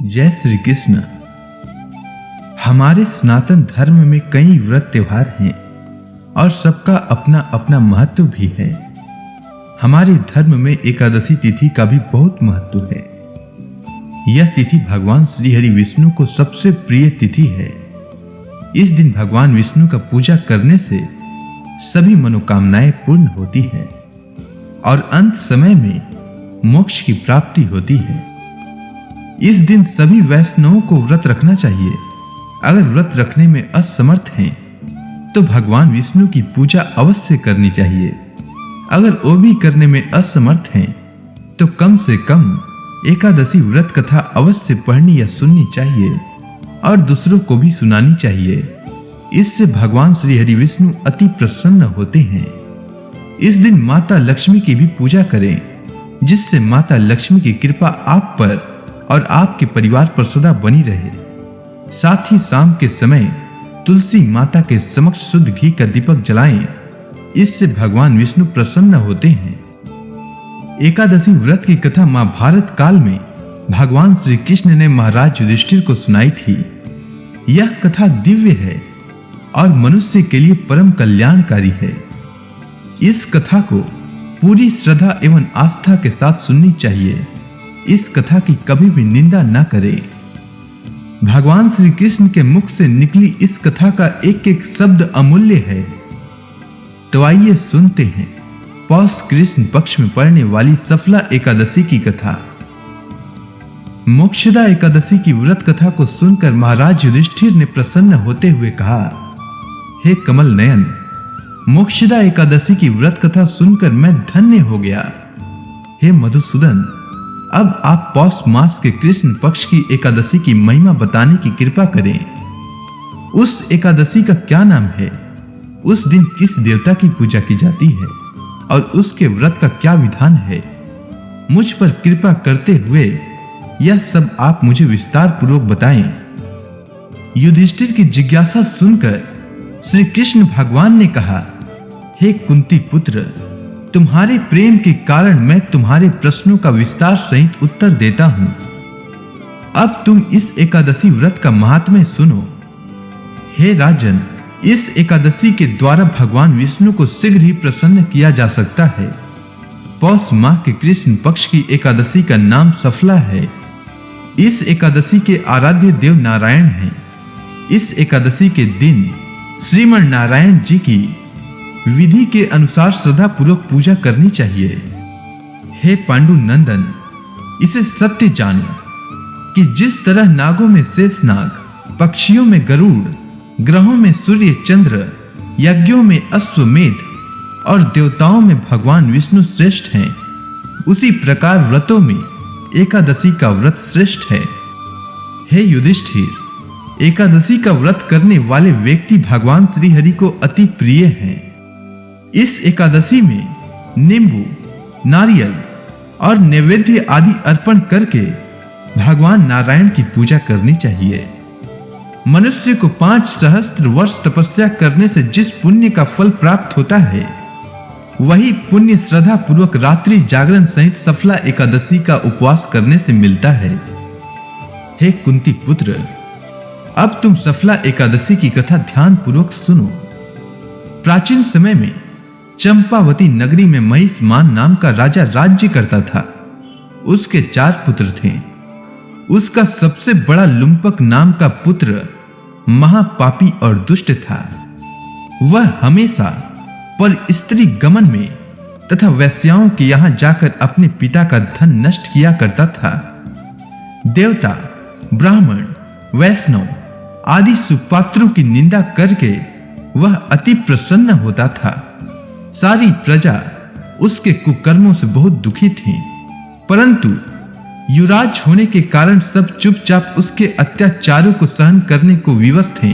जय श्री कृष्ण। हमारे सनातन धर्म में कई व्रत त्योहार हैं और सबका अपना अपना महत्व भी है। हमारे धर्म में एकादशी तिथि का भी बहुत महत्व है। यह तिथि भगवान श्री हरि विष्णु को सबसे प्रिय तिथि है। इस दिन भगवान विष्णु का पूजा करने से सभी मनोकामनाएं पूर्ण होती है और अंत समय में मोक्ष की प्राप्ति होती है। इस दिन सभी वैष्णवों को व्रत रखना चाहिए। अगर व्रत रखने में असमर्थ हैं तो भगवान विष्णु की पूजा अवश्य करनी चाहिए। अगर वो भी करने में असमर्थ हैं तो कम से कम एकादशी व्रत कथा अवश्य पढ़नी या सुननी चाहिए और दूसरों को भी सुनानी चाहिए। इससे भगवान श्री हरि विष्णु अति प्रसन्न होते हैं। इस दिन माता लक्ष्मी की भी पूजा करें, जिससे माता लक्ष्मी की कृपा आप पर और आपके परिवार पर सदा बनी रहे। साथ ही शाम के समय तुलसी माता के समक्ष शुद्ध घी का दीपक जलाएं, इससे भगवान विष्णु प्रसन्न होते हैं। एकादशी व्रत की कथा महाभारत काल में भगवान श्री कृष्ण ने महाराज युधिष्ठिर को सुनाई थी। यह कथा दिव्य है और मनुष्य के लिए परम कल्याणकारी है। इस कथा को पूरी श्रद्धा एवं आस्था के साथ सुननी चाहिए। इस कथा की कभी भी निंदा न करें। भगवान श्री कृष्ण के मुख से निकली इस कथा का एक एक शब्द अमूल्य है। तो आइए सुनते हैं पौष कृष्ण पक्ष में पड़ने वाली सफला एकादशी की कथा। मोक्षदा एकादशी की व्रत कथा को सुनकर महाराज युधिष्ठिर ने प्रसन्न होते हुए कहा, हे कमल नयन, मोक्षदा एकादशी की व्रत कथा सुनकर मैं धन्य हो गया। हे मधुसूदन, अब आप पौष मास के कृष्ण पक्ष की एकादशी की महिमा बताने की कृपा करें। उस एकादशी का क्या नाम है, उस दिन किस देवता की पूजा की जाती है और उसके व्रत का क्या विधान है, मुझ पर कृपा करते हुए यह सब आप मुझे विस्तार पूर्वक बताएं। युधिष्ठिर की जिज्ञासा सुनकर श्री कृष्ण भगवान ने कहा, हे कुंती पुत्र, तुम्हारे प्रेम के कारण मैं तुम्हारे प्रश्नों का विस्तार सहित उत्तर देता हूं। अब तुम इस एकादशी व्रत का महात्म्य सुनो। हे राजन, इस एकादशी के द्वारा भगवान विष्णु को शीघ्र ही प्रसन्न किया जा सकता है। पौष माह के कृष्ण पक्ष की एकादशी का नाम सफला है। इस एकादशी के आराध्य देव नारायण हैं। इस एकादशी के दिन श्रीमन नारायण जी की विधि के अनुसार श्रद्धा पूर्वक पूजा करनी चाहिए। हे पांडु नंदन, इसे सत्य जानो कि जिस तरह नागों में शेषनाग, पक्षियों में गरुड़, ग्रहों में सूर्य चंद्र, यज्ञों में अश्वमेध और देवताओं में भगवान विष्णु श्रेष्ठ हैं, उसी प्रकार व्रतों में एकादशी का व्रत श्रेष्ठ है। हे युधिष्ठिर, एकादशी का व्रत करने वाले व्यक्ति भगवान श्री हरि को अति प्रिय हैं। इस एकादशी में नींबू, नारियल और नैवेद्य आदि अर्पण करके भगवान नारायण की पूजा करनी चाहिए। मनुष्य को 5 सहस्त्र वर्ष तपस्या करने से जिस पुण्य का फल प्राप्त होता है, वही पुण्य श्रद्धा पूर्वक रात्रि जागरण सहित सफला एकादशी का उपवास करने से मिलता है। हे कुंती पुत्र, अब तुम सफला एकादशी की कथा ध्यान पूर्वक सुनो। प्राचीन समय में चंपावती नगरी में महिषमान नाम का राजा राज्य करता था। उसके 4 पुत्र थे। उसका सबसे बड़ा लुम्पक नाम का पुत्र महापापी और दुष्ट था। वह हमेशा पर स्त्री गमन में तथा वैश्याओं के यहां जाकर अपने पिता का धन नष्ट किया करता था। देवता, ब्राह्मण, वैष्णव आदि सुपात्रों की निंदा करके वह अति प्रसन्न होता था। सारी प्रजा उसके कुकर्मों से बहुत दुखी थी, परंतु युवराज होने के कारण सब चुपचाप उसके अत्याचारों को सहन करने को विवश थे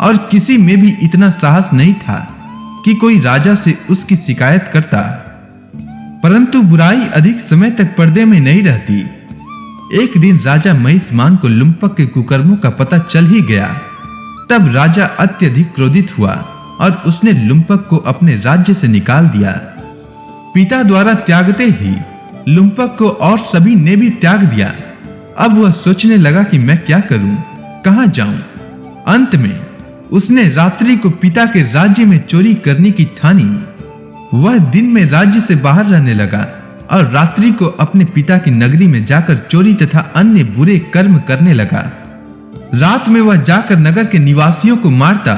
और किसी में भी इतना साहस नहीं था कि कोई राजा से उसकी शिकायत करता। परंतु बुराई अधिक समय तक पर्दे में नहीं रहती। एक दिन राजा महिषमान को लुम्पक के कुकर्मों का पता चल ही गया। तब राजा अत्यधिक क्रोधित हुआ और उसने लुम्पक को अपने राज्य से निकाल दिया। पिता द्वारा त्यागते ही लुम्पक को और सभी ने भी त्याग दिया अब वह सोचने लगा कि मैं क्या करूं, कहां जाऊं। अंत में उसने रात्रि को पिता के राज्य में चोरी करने की ठानी। वह दिन में राज्य से बाहर रहने लगा और रात्रि को अपने पिता की नगरी में जाकर चोरी तथा अन्य बुरे कर्म करने लगा। रात में वह जाकर नगर के निवासियों को मारता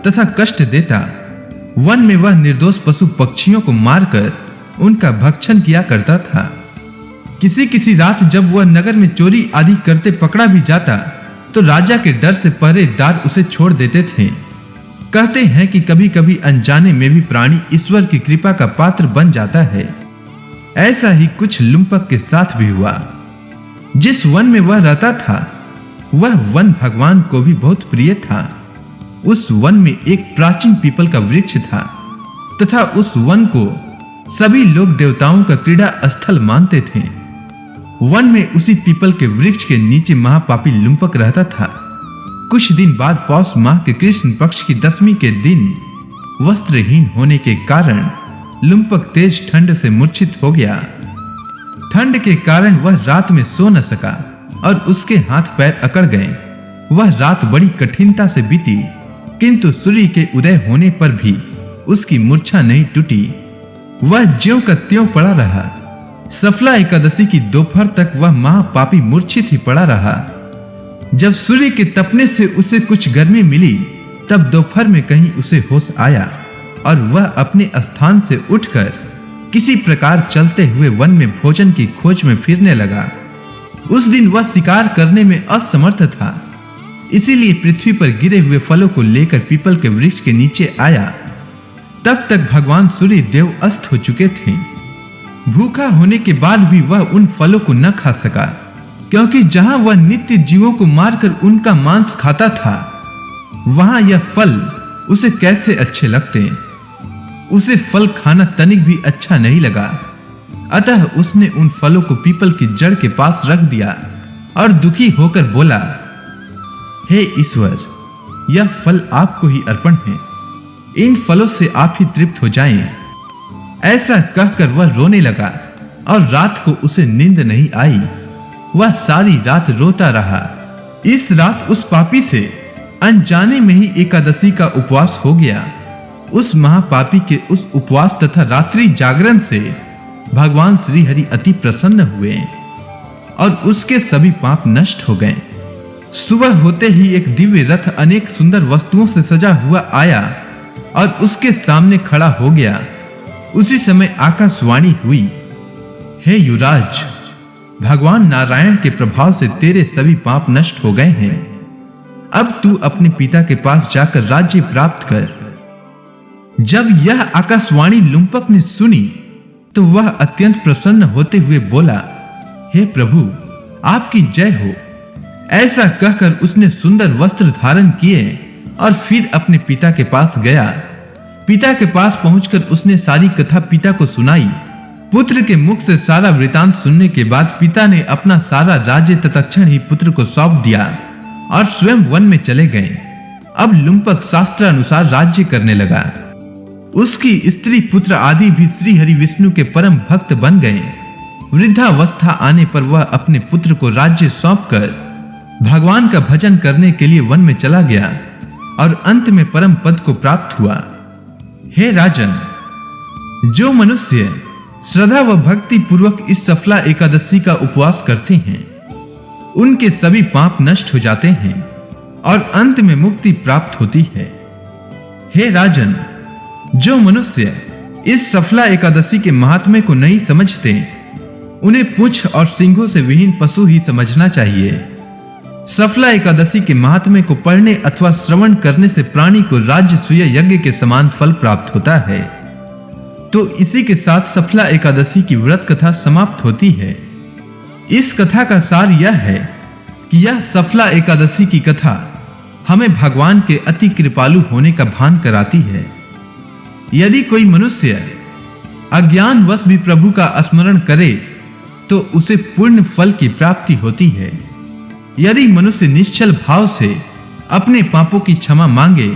तथा कष्ट देता। वन में वह निर्दोष पशु पक्षियों को मारकर उनका भक्षण किया करता था। किसी किसी रात जब वह नगर में चोरी आदि करते पकड़ा भी जाता तो राजा के डर से पहरेदार उसे छोड़ देते थे। कहते हैं कि कभी-कभी अनजाने में भी प्राणी ईश्वर की कृपा का पात्र बन जाता है। ऐसा ही कुछ लुम्पक के साथ भी हुआ। जिस वन में वह रहता था वह वन भगवान को भी बहुत प्रिय था। उस वन में एक प्राचीन पीपल का वृक्ष था तथा उस वन को सभी लोग देवताओं का क्रीड़ा स्थल मानते थे। वन में उसी पीपल के वृक्ष के नीचे महापापी लुम्पक रहता था। कुछ दिन बाद पौष माह के कृष्ण पक्ष की 10वीं के दिन वस्त्रहीन होने के कारण लुम्पक तेज ठंड से मूर्छित हो गया। ठंड के कारण वह रात में सो न सका और उसके हाथ पैर अकड़ गए। वह रात बड़ी कठिनता से बीती, किंतु सूर्य के उदय होने पर भी उसकी मूर्छा नहीं टूटी। वह ज्यों का त्यों पड़ा रहा। सफला एकादशी की दोपहर तक वह महापापी मूर्छित ही पड़ा रहा। जब सूर्य के तपने से उसे कुछ गर्मी मिली तब दोपहर में कहीं उसे होश आया और वह अपने स्थान से उठकर किसी प्रकार चलते हुए वन में भोजन की खोज में फिरने लगा। उस दिन वह शिकार करने में असमर्थ था, इसीलिए पृथ्वी पर गिरे हुए फलों को लेकर पीपल के वृक्ष के नीचे आया। तब तक भगवान सूर्य देव अस्त हो चुके थे। भूखा होने के बाद भी वह उन फलों को न खा सका, क्योंकि जहां वह नित्य जीवों को मारकर उनका मांस खाता था वहां यह फल उसे कैसे अच्छे लगते। उसे फल खाना तनिक भी अच्छा नहीं लगा। अतः उसने उन फलों को पीपल की जड़ के पास रख दिया और दुखी होकर बोला, हे ईश्वर, यह फल आपको ही अर्पण है। इन फलों से आप ही तृप्त हो जाएं। ऐसा कहकर वह रोने लगा और रात को उसे नींद नहीं आई। वह सारी रात रोता रहा। इस रात उस पापी से अनजाने में ही एकादशी का उपवास हो गया। उस महापापी के उस उपवास तथा रात्रि जागरण से भगवान श्री हरि अति प्रसन्न हुए और उसके सभी पाप नष्ट हो गए। सुबह होते ही एक दिव्य रथ अनेक सुंदर वस्तुओं से सजा हुआ आया और उसके सामने खड़ा हो गया। उसी समय आकाशवाणी हुई, हे युवराज, भगवान नारायण के प्रभाव से तेरे सभी पाप नष्ट हो गए हैं। अब तू अपने पिता के पास जाकर राज्य प्राप्त कर। जब यह आकाशवाणी लुम्पक ने सुनी तो वह अत्यंत प्रसन्न होते हुए बोला, हे प्रभु, आपकी जय हो। ऐसा कहकर उसने सुंदर वस्त्र धारण किए और फिर अपने पिता के पास गया। पिता के पास पहुंचकर उसने सारी कथा पिता को सुनाई। पुत्र के मुख से सारा वृतांत सुनने के बाद पिता ने अपना सारा राज्य तत्क्षण ही पुत्र को सौंप दिया और स्वयं वन में चले गए। अब लुम्पक शास्त्र अनुसार राज्य करने लगा। उसकी स्त्री पुत्र आदि भी श्री हरि विष्णु के परम भक्त बन गए। वृद्धावस्था आने पर वह अपने पुत्र को राज्य सौंपकर भगवान का भजन करने के लिए वन में चला गया और अंत में परम पद को प्राप्त हुआ। हे राजन, जो मनुष्य श्रद्धा व भक्ति पूर्वक इस सफला एकादशी का उपवास करते हैं उनके सभी पाप नष्ट हो जाते हैं और अंत में मुक्ति प्राप्त होती है। हे राजन, जो मनुष्य इस सफला एकादशी के महात्म्य को नहीं समझते उन्हें पूंछ और सींगों से विहीन पशु ही समझना चाहिए। सफला एकादशी के महात्म्य को पढ़ने अथवा श्रवण करने से प्राणी को राजसूय यज्ञ के समान फल प्राप्त होता है। तो इसी के साथ सफला एकादशी की व्रत कथा समाप्त होती है। इस कथा का सार यह है कि यह सफला एकादशी की कथा हमें भगवान के अति कृपालु होने का भान कराती है। यदि कोई मनुष्य अज्ञानवश भी प्रभु का स्मरण करे तो उसे पूर्ण फल की प्राप्ति होती है। यदि मनुष्य निश्चल भाव से अपने पापों की क्षमा मांगे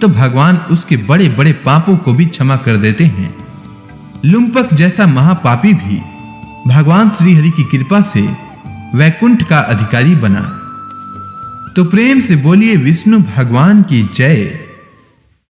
तो भगवान उसके बड़े बड़े पापों को भी क्षमा कर देते हैं। लुम्पक जैसा महापापी भी भगवान श्री हरि की कृपा से वैकुंठ का अधिकारी बना। तो प्रेम से बोलिए विष्णु भगवान की जय।